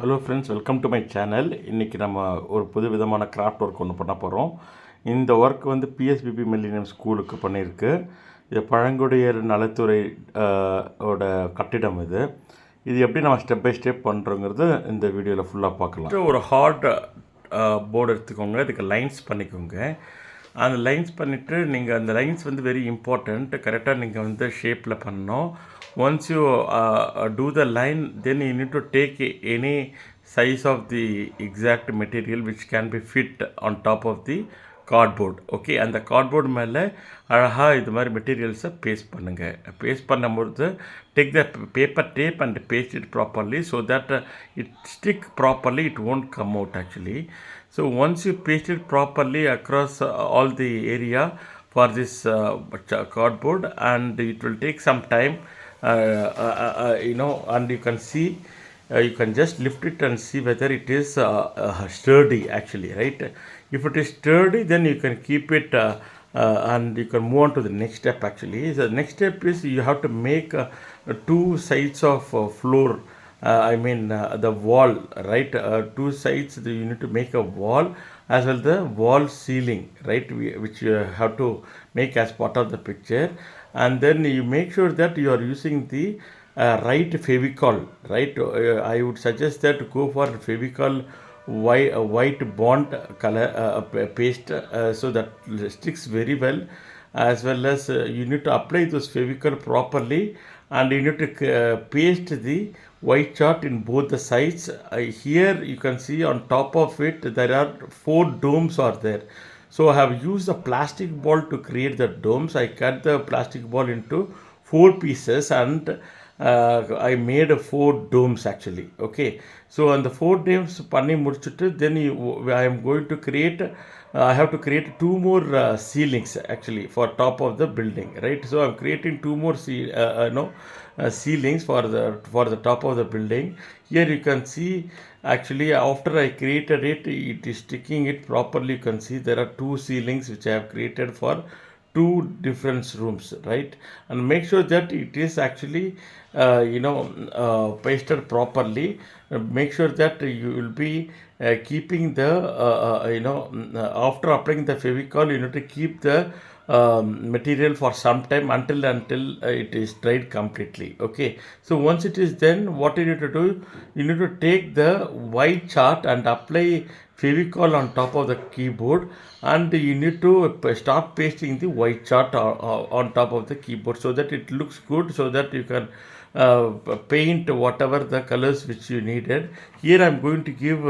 Hello friends, welcome to my channel. இன்றைக்கி நம்ம ஒரு புது விதமான கிராஃப்ட் ஒர்க் ஒன்று பண்ண போகிறோம். இந்த ஒர்க் வந்து பிஎஸ்பிபி மில்லினியம் ஸ்கூலுக்கு பண்ணியிருக்கு. இது பழங்குடியர் நலத்துறை ஓட கட்டிடம். இது எப்படி நம்ம ஸ்டெப் பை ஸ்டெப் பண்ணுறோங்கிறது இந்த வீடியோவில் ஃபுல்லாக பார்க்கலாம். ஒரு ஹார்ட் போர்டு எடுத்துக்கோங்க, இதுக்கு லைன்ஸ் பண்ணிக்கோங்க. அந்த லைன்ஸ் பண்ணிவிட்டு நீங்கள் அந்த லைன்ஸ் வந்து வெரி இம்பார்ட்டண்ட், கரெக்டாக நீங்கள் வந்து ஷேப்பில் பண்ணணும். Once you do the line, then you need to take any size of the exact material which can be fit on top of the cardboard. Okay, and the cardboard மேலே அழகாக இது மாதிரி மெட்டீரியல்ஸை paste பண்ணுங்கள். பேஸ்ட் பண்ணும்போது take the paper tape and paste it properly so that it stick properly, it won't come out actually. So once you paste it properly across all the area for this cardboard, and it will take some time, and you can see, you can just lift it and see whether it is sturdy actually, right? If it is sturdy, then you can keep it and you can move on to the next step actually. So the next step is you have to make two sides of floor, the wall, right? Two sides, you need to make a wall as well the wall ceiling, right? Which you have to make as part of the picture. And then you make sure that you are using the right Fevicol, right? I would suggest that go for Fevicol white bond color paste, so that sticks very well. As well as you need to apply this Fevicol properly, and you need to paste the white chart in both the sides. Here you can see on top of it there are 4 domes are there. So I have used a plastic ball to create the domes. I cut the plastic ball into 4 pieces and I made 4 domes actually. Okay, so on the 4 domes panni mudichittu, then I am going to create I have to create 2 more ceilings actually for top of the building, right? So I'm creating 2 more ceilings for the top of the building. Here you can see actually after I created it, it is sticking it properly. You can see there are 2 ceilings which I have created for 2 different rooms, right? And make sure that it is actually pasted properly. Make sure that you will be keeping the after applying the Fevicol, you need to keep the material for some time until it is dried completely. Okay, so once it is done, what you need to do, you need to take the white chart and apply Fevicol on top of the keyboard, and you need to start pasting the white chart on top of the keyboard so that it looks good, so that you can paint whatever the colors which you needed. Here I am going to give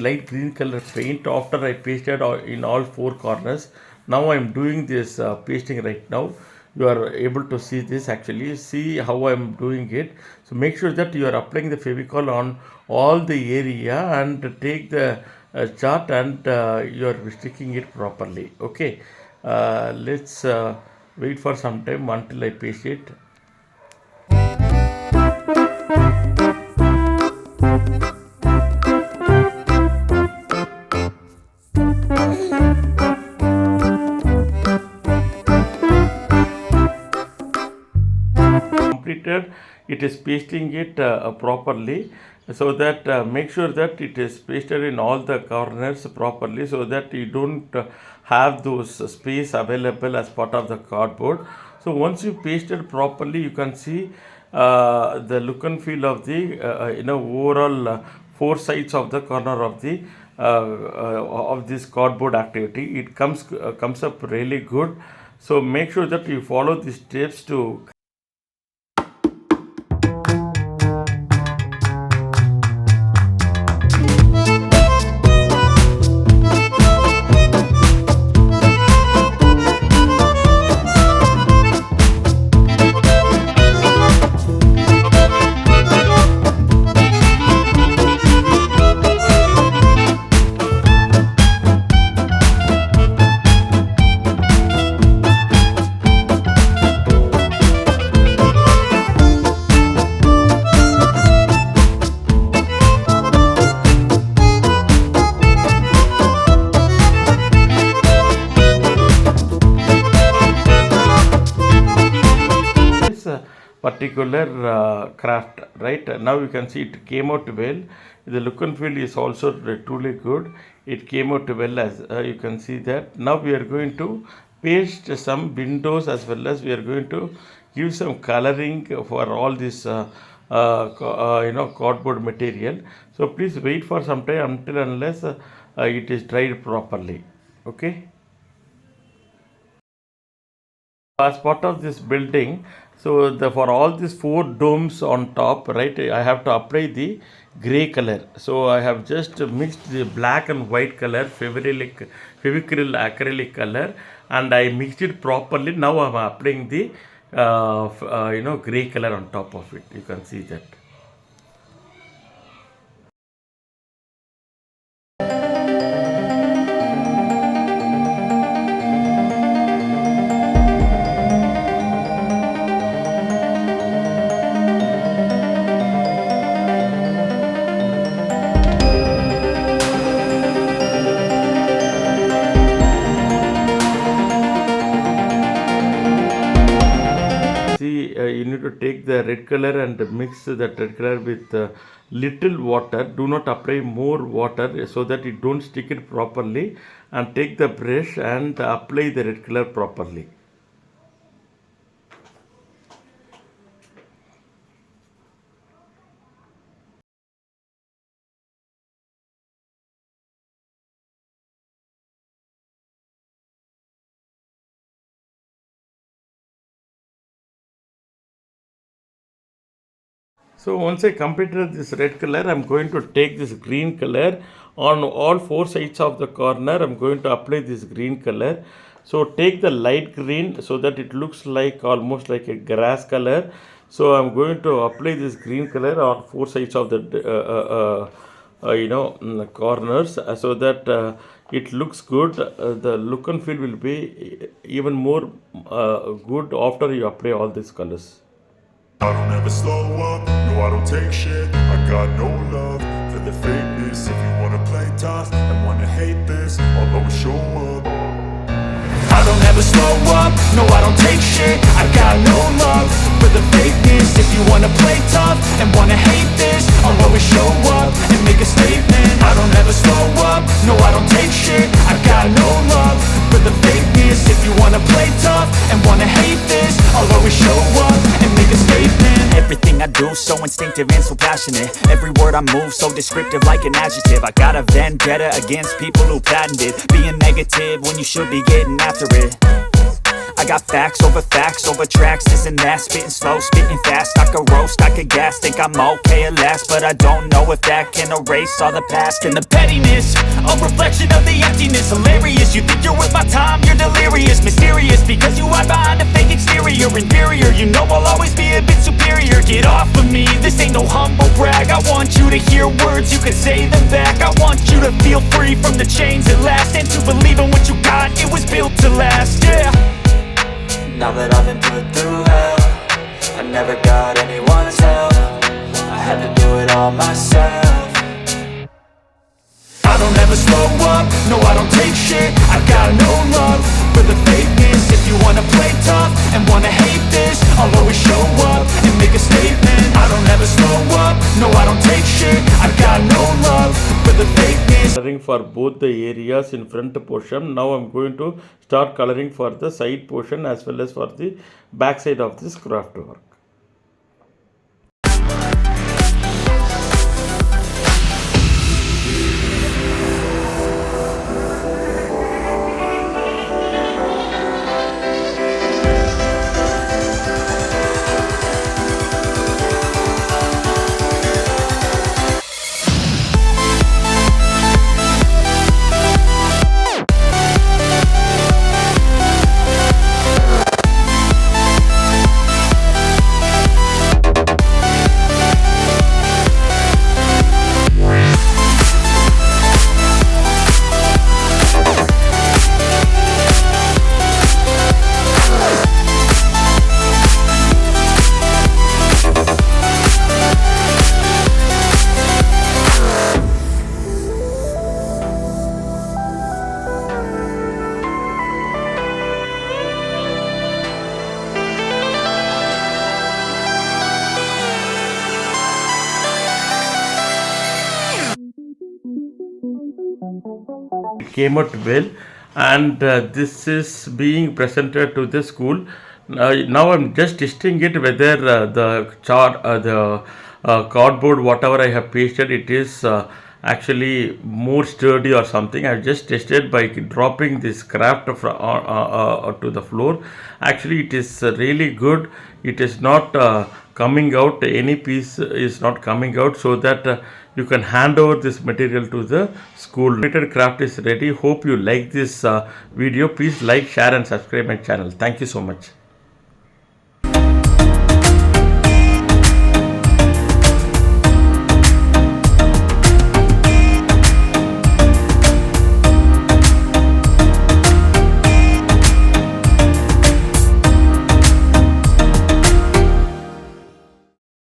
light green color paint after I pasted in all 4 corners. Now I am doing this pasting right now. You are able to see this actually. See how I am doing it. So make sure that you are applying the Fevicol on all the area and take the chart and you are sticking it properly. Okay, let's wait for some time until I paste it. It is pasting it properly, so that make sure that it is pasted in all the corners properly, so that you don't have those space available as part of the cardboard. So once you paste it properly, you can see the look and feel of the overall 4 sides of the corner of the of this cardboard activity. It comes up really good. So make sure that you follow these steps to particular craft, right? Now you can see it came out well. The look and feel is also truly good. It came out well, as you can see that. Now we are going to paste some windows, as well as we are going to give some coloring for all this cardboard material. So please wait for some time until unless it is dried properly. Okay. As part of this building, so for all these four domes on top, right, I have to apply the gray color. So I have just mixed the black and white color, fevicryl acrylic color, and I mixed it properly. Now I'm applying the gray color on top of it. You can see that. You need to take the red color and mix that red color with little water. Do not apply more water so that it don't stick it properly, and take the brush and apply the red color properly. So once I completed this red color, I'm going to take this green color on all four sides of the corner. I'm going to apply this green color. So take the light green so that it looks like almost like a grass color. So I'm going to apply this green color on four sides of the corners, so that it looks good. The look and feel will be even more good after you apply all these colors. I don't ever slow up, no I don't take shit. I got no love for the fakeness. If you wanna play tough and wanna hate this, I'll always show up. I don't ever slow up, no I don't take shit. I got no love for the fakeness. If you wanna play tough and wanna hate this, I'll always show up and make a statement. I don't ever slow up, no I don't take shit. I got no love for the fakeness. If you wanna play tough and wanna hate this, I'll always show up and make a statement. Everything I do so instinctive and so passionate. Every word I move so descriptive like an adjective. I got a vendetta against people who patented being negative when you should be getting after it. I got facts over tracks, this and that. Spitting slow, spitting fast. I could roast, I could gas. Think I'm okay at last, but I don't know if that can erase all the past. And the pettiness, a reflection of the emptiness. Hilarious, you think you're worth my time, you're delirious. Mysterious, because you hide behind a fake exterior. Inferior, you know I'll always be a bit superior. Get off of me, this ain't no humble brag. I want you to hear words, you can say them back. I want you to feel free from the chains at last, and to believe in what you got, it was built to last, yeah. Now that I've been put through hell, I never got anyone's help. I had to do it all myself. I don't ever slow up, no I don't take shit. I got no love for the fakeness. If you wanna play tough and wanna hate this, I'll always show up and make a statement. I don't ever slow up, no I don't take shit. I got no love for the fakeness. Coloring for both the areas in front portion. Now I'm going to start coloring for the side portion as well as for the back side of this craft work. It came out well, and this is being presented to the school. Now I'm just testing it whether the cardboard whatever I have pasted it is actually more sturdy or something. I've just tested by dropping this craft to the floor. Actually, it is really good. It is not coming out. Any piece is not coming out, so that you can hand over this material to the school. Related craft is ready. Hope you like this video. Please like, share, and subscribe my channel. Thank you so much.